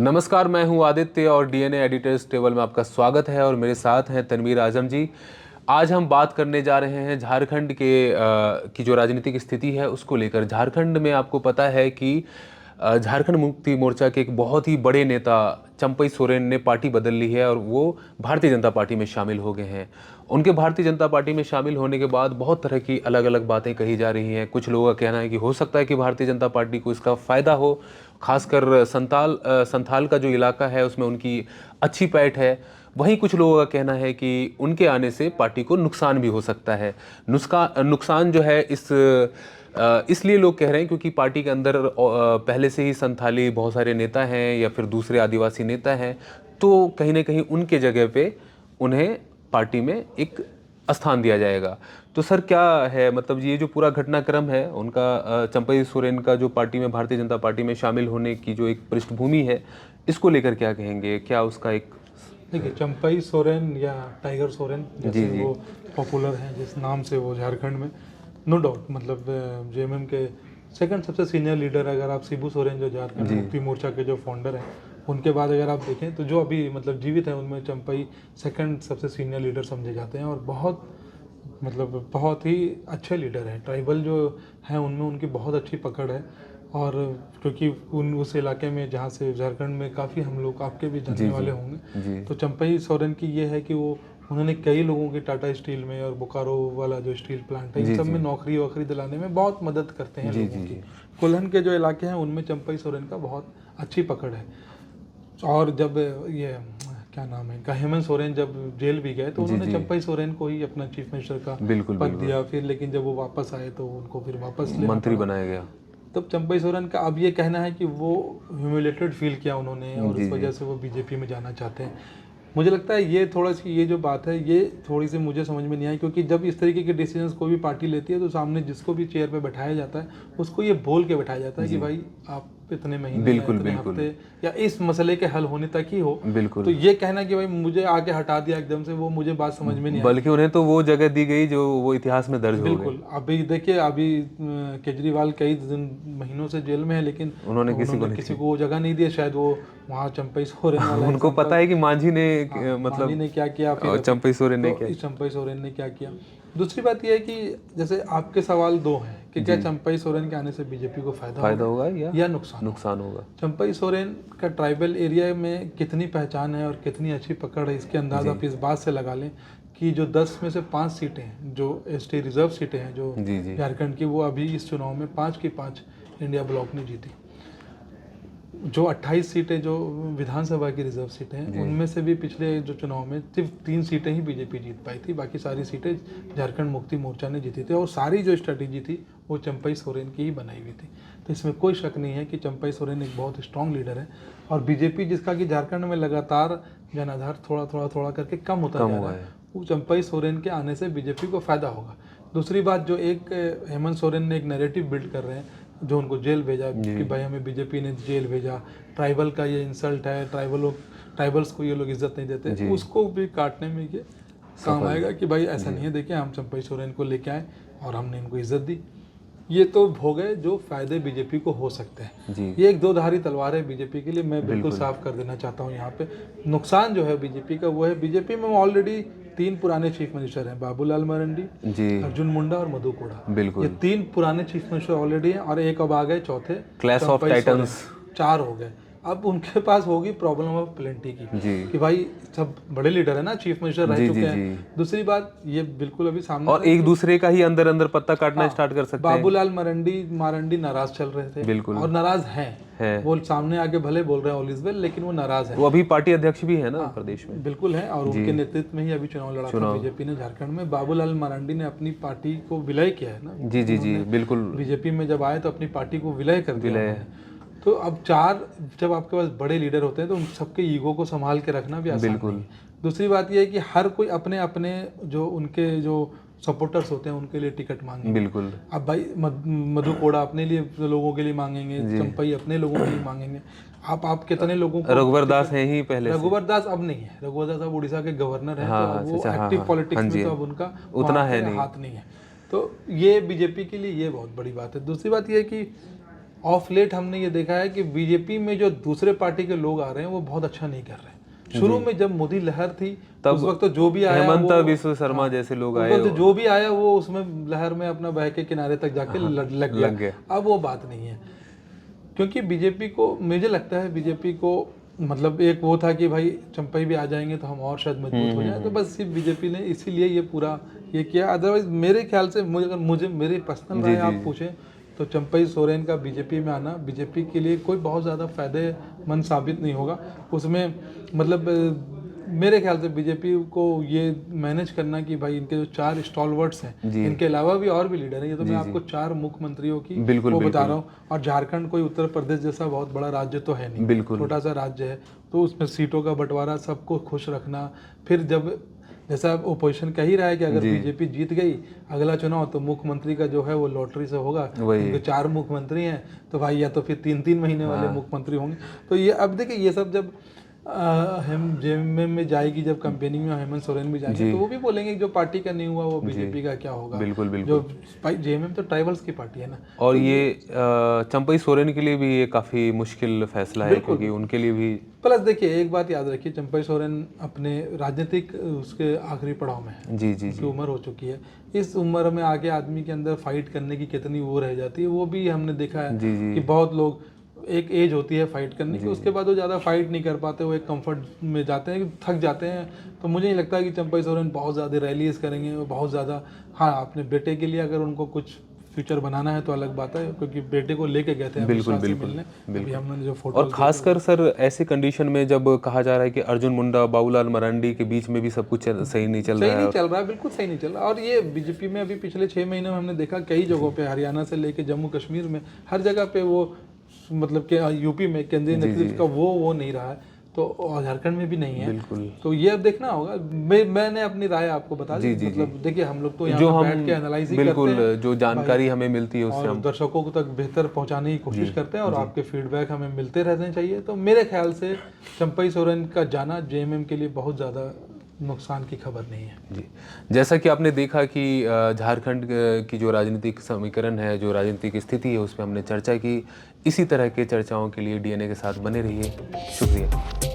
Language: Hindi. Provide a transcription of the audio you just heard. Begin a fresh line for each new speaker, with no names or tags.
नमस्कार, मैं हूं आदित्य और डीएनए एडिटर्स टेबल में आपका स्वागत है और मेरे साथ हैं तनवीर आजम जी। आज हम बात करने जा रहे हैं झारखंड की जो राजनीतिक स्थिति है उसको लेकर। झारखंड में आपको पता है कि झारखंड मुक्ति मोर्चा के एक बहुत ही बड़े नेता चंपई सोरेन ने पार्टी बदल ली है और वो भारतीय जनता पार्टी में शामिल हो गए हैं। उनके भारतीय जनता पार्टी में शामिल होने के बाद बहुत तरह की अलग अलग बातें कही जा रही हैं। कुछ लोगों का कहना है कि हो सकता है कि भारतीय जनता पार्टी को इसका फ़ायदा हो, खासकर संथाल का जो इलाका है उसमें उनकी अच्छी पैठ है। वहीं कुछ लोगों का कहना है कि उनके आने से पार्टी को नुकसान भी हो सकता है। नुकसान जो है इसलिए लोग कह रहे हैं क्योंकि पार्टी के अंदर पहले से ही संथाली बहुत सारे नेता हैं या फिर दूसरे आदिवासी नेता हैं, तो कहीं ना कहीं उनके जगह पे उन्हें पार्टी में एक स्थान दिया जाएगा। तो सर क्या है, मतलब ये जो पूरा घटनाक्रम है उनका, चंपई सोरेन का जो पार्टी में भारतीय जनता पार्टी में शामिल होने की जो एक पृष्ठभूमि है, इसको लेकर क्या कहेंगे? क्या उसका एक
देखिए, चंपई सोरेन या टाइगर सोरेन जैसे
जी।
वो पॉपुलर हैं, जिस नाम से वो झारखंड में नो डाउट, मतलब जेएमएम के सेकंड सबसे सीनियर लीडर। अगर आप शिबू सोरेन जो झारखंड मुक्ति मोर्चा के जो फाउंडर हैं, उनके बाद अगर आप देखें तो जो अभी मतलब जीवित हैं उनमें चंपई सेकंड सबसे सीनियर लीडर समझे जाते हैं और बहुत ही अच्छे लीडर हैं। ट्राइबल जो हैं उनमें उनकी बहुत अच्छी पकड़ है। और क्योंकि उस इलाके में जहाँ से झारखंड में काफ़ी हम लोग आपके भी जानने वाले होंगे, तो चंपई सोरेन की ये है कि उन्होंने कई लोगों के टाटा स्टील में और बोकारो वाला जो स्टील प्लांट है इन सब में नौकरी वोकरी दिलाने में बहुत मदद करते हैं लोगों की। कुल्हन के जो इलाके हैं उनमें चंपई सोरेन का बहुत अच्छी पकड़ है। और जब ये क्या नाम है इनका, हेमंत सोरेन जब जेल भी गए तो उन्होंने चंपई सोरेन को ही अपना चीफ मिनिस्टर का पद दिया। फिर लेकिन जब वो वापस आए तो उनको फिर वापस
मंत्री बनाया गया।
तब चंपई सोरेन का अब ये कहना है कि वो ह्यूमिलेटेड फील किया उन्होंने और इस वजह से वो बीजेपी में जाना चाहते हैं। मुझे लगता है ये थोड़ा सी ये जो बात है ये थोड़ी सी मुझे समझ में नहीं आई, क्योंकि जब इस तरीके के डिसीजंस कोई भी पार्टी लेती है तो सामने जिसको भी चेयर पे बैठाया जाता है उसको ये बोल के बैठाया जाता है कि भाई आप इतने महीने इतने हफ्ते या इस मसले के हल होने तक ही हो। तो ये कहना कि भाई मुझे आगे हटा दिया एकदम से, वो मुझे बात समझ में नहीं आई।
बल्कि उन्हें तो वो जगह दी गई जो वो इतिहास में दर्ज हो गई।
बिल्कुल। अभी देखिए, अभी केजरीवाल कई महीनों से जेल में है लेकिन
उन्होंने
किसी को वो जगह नहीं दी। शायद वो वहाँ चंपई सोरेन वाला
उनको पता है कि मांझी ने
ने क्या किया,
चंपई सोरेन
ने क्या किया। दूसरी बात यह है कि जैसे आपके सवाल दो हैं कि क्या चंपई सोरेन के आने से बीजेपी को फायदा होगा या नुकसान होगा। चंपई सोरेन का ट्राइबल एरिया में कितनी पहचान है और कितनी अच्छी पकड़ है, इसके अंदाजा आप इस बात से लगा लें कि जो 10 में से 5 सीटें हैं जो एसटी रिजर्व सीटें हैं जो झारखंड की, वो अभी इस चुनाव में 5 की 5 इंडिया ब्लॉक ने जीती। जो 28 सीटें जो विधानसभा की रिजर्व सीटें हैं उनमें से भी पिछले जो चुनाव में सिर्फ 3 सीटें ही बीजेपी जीत पाई थी, बाकी सारी सीटें झारखंड मुक्ति मोर्चा ने जीती थी। और सारी जो स्ट्रेटेजी थी वो चंपई सोरेन की ही बनाई हुई थी। तो इसमें कोई शक नहीं है कि चंपई सोरेन एक बहुत स्ट्रॉन्ग लीडर है। और बीजेपी जिसका कि झारखंड में लगातार जनाधार थोड़ा करके कम होता जा रहा है, वो चंपई सोरेन के आने से बीजेपी को फायदा होगा। दूसरी बात, जो एक हेमंत सोरेन ने एक नैरेटिव बिल्ड कर रहे हैं, जो उनको जेल भेजा कि भाई हमें बीजेपी ने जेल भेजा, ट्राइबल का ये इंसल्ट है, ट्राइबल्स को ये लोग इज्जत नहीं देते, उसको भी काटने में ये काम आएगा कि भाई ऐसा नहीं है, देखिए हम चंपई सोरेन को लेके आए और हमने इनको इज्जत दी। ये तो हो गए जो फायदे बीजेपी को हो सकते हैं। ये एक दो धारी तलवार है बीजेपी के लिए, मैं बिल्कुल साफ कर देना चाहता हूँ यहाँ पे। नुकसान जो है बीजेपी का वो है, बीजेपी में ऑलरेडी 3 पुराने चीफ मिनिस्टर हैं, बाबूलाल मरंडी, अर्जुन मुंडा और मधु कोड़ा। ये 3 पुराने चीफ मिनिस्टर ऑलरेडी हैं और एक अब आ गए चौथे,
क्लैश ऑफ टाइटन्स,
4 हो गए। अब उनके पास होगी प्रॉब्लम ऑफ प्लेंटी की कि भाई सब बड़े लीडर है ना, चीफ मिनिस्टर रह चुके हैं। दूसरी बात, ये बिल्कुल अभी सामने
और एक दूसरे का ही अंदर पत्ता काटना स्टार्ट कर सकते हैं।
बाबूलाल मारंडी नाराज चल रहे थे, बिल्कुल, और नाराज हैं। वो सामने आके भले बोल रहे हैं ऑल इज वेल, लेकिन वो नाराज है।
वो अभी पार्टी अध्यक्ष भी है ना प्रदेश में।
बिल्कुल है, और उनके नेतृत्व में ही अभी चुनाव लड़ा था बीजेपी ने झारखंड में। बाबूलाल मरांडी ने अपनी पार्टी को विलय किया है ना।
जी बिल्कुल।
बीजेपी में जब आए तो अपनी पार्टी को विलय कर दिया। तो अब 4 जब आपके पास बड़े लीडर होते हैं तो उन सबके ईगो को संभाल के रखना भी आसान नहीं है। दूसरी बात यह है कि हर कोई अपने अपने जो उनके जो सपोर्टर्स होते हैं उनके लिए टिकट मांगेंगे।
बिल्कुल।
अब भाई मधु कोड़ा अपने लिए लोगों के लिए मांगेंगे, चंपई अपने लोगों के लिए मांगेंगे। आप कितने लोगों को,
रघुवर दास है ही पहले,
रघुवर दास अब नहीं है, रघुवर दास अब उड़ीसा के गवर्नर हैं, तो वो एक्टिव पॉलिटिक्स में तो अब उनका
उतना है नहीं,
हाथ नहीं है। तो ये बीजेपी के लिए ये बहुत बड़ी बात है। दूसरी बात ये है कि ऑफ लेट हमने ये देखा है कि बीजेपी में जो दूसरे पार्टी के लोग आ रहे हैं वो बहुत अच्छा नहीं कर रहे हैं। शुरू में जब मोदी लहर थी तब उस वक्त तो जो भी आया
हेमंत बिश्व शर्मा जैसे लोग आए,
तो जो भी आया वो उसमें लहर में अपना बह के किनारे तक जाके लग गया। अब वो बात नहीं है, क्योंकि बीजेपी को, मुझे लगता है बीजेपी को मतलब एक वो था कि भाई चंपई भी आ जाएंगे तो हम और शायद मजबूत हो जाए, तो बस सिर्फ बीजेपी ने इसीलिए ये पूरा ये किया। अदरवाइज मेरे ख्याल से मुझे मेरे पर्सनल राय आप पूछें तो चंपई सोरेन का बीजेपी में आना बीजेपी के लिए कोई बहुत ज़्यादा फायदेमंद साबित नहीं होगा। उसमें मतलब मेरे ख्याल से बीजेपी को ये मैनेज करना कि भाई इनके जो 4 स्टॉलवर्ड्स हैं, इनके अलावा भी और भी लीडर हैं, ये तो मैं आपको 4 मुख्यमंत्रियों की वो बता रहा हूँ। और झारखंड कोई उत्तर प्रदेश जैसा बहुत बड़ा राज्य तो है नहीं, छोटा सा राज्य है, तो उसमें सीटों का बंटवारा, सबको खुश रखना। फिर जब जैसा ओपोजिशन कह ही रहा है कि अगर बीजेपी जीत गई अगला चुनाव तो मुख्यमंत्री का जो है वो लॉटरी से होगा, क्योंकि 4 मुख्यमंत्री हैं तो भाई या तो फिर 3-3 महीने वाले मुख्यमंत्री होंगे। तो ये अब देखिए ये सब जब हम जेएमएम में जाएगी, जब कैंपेनिंग में हेमंत सोरेन भी जाएंगे तो वो भी बोलेंगे जो पार्टी का नहीं हुआ वो बीजेपी का क्या होगा।
बिल्कुल
जो जेएमएम तो ट्राइबल्स की पार्टी है ना।
और ये चंपई सोरेन के लिए भी ये काफी मुश्किल फैसला है, क्योंकि उनके लिए भी
प्लस देखिए एक बात याद रखिए, चंपई सोरेन अपने राजनीतिक उसके आखिरी पड़ाव में है,
जी
उम्र हो चुकी है। इस उम्र में आगे आदमी के अंदर फाइट करने की कितनी वो रह जाती है, वो भी हमने देखा है कि बहुत लोग, एक एज होती है फाइट करने की, उसके बाद वो ज़्यादा फाइट नहीं कर पाते, वो एक कंफर्ट में जाते हैं, थक जाते हैं। तो मुझे नहीं लगता कि चंपई सोरेन बहुत ज़्यादा रैलीज करेंगे, वो बहुत ज़्यादा, हाँ अपने बेटे के लिए अगर उनको कुछ फ्यूचर बनाना है तो अलग बात है, क्योंकि बेटे को लेके गए थे
बिल्कुल
अभी हमने जो फोटो।
और खासकर सर ऐसे कंडीशन में जब कहा जा रहा है कि अर्जुन मुंडा, बाबूलाल मरांडी के बीच में भी सब कुछ सही नहीं चल रहा है,
बिल्कुल सही नहीं चल रहा। और ये बीजेपी में अभी पिछले 6 महीने में हमने देखा कई जगहों पे, हरियाणा से लेके जम्मू कश्मीर में हर जगह पे वो मतलब कि यूपी में केंद्रीय नेतृत्व का वो नहीं रहा है, तो झारखंड में भी नहीं है। बिल्कुल। तो ये अब देखना होगा। मैंने अपनी राय आपको बता दी, मतलब देखिए हम लोग तो यहाँ पे बैठ के एनालाइज ही करते हैं,
जो जानकारी हमें मिलती है उससे हम
दर्शकों को तक बेहतर पहुंचाने की कोशिश करते हैं, और आपके फीडबैक हमें मिलते रहने चाहिए। तो मेरे ख्याल से चंपई सोरेन का जाना जेएमएम के लिए बहुत ज़्यादा नुकसान की खबर नहीं है।
जी, जैसा कि आपने देखा कि झारखंड की जो राजनीतिक समीकरण है, जो राजनीतिक स्थिति है, उस पर हमने चर्चा की। इसी तरह के चर्चाओं के लिए डीएनए के साथ बने रहिए। शुक्रिया।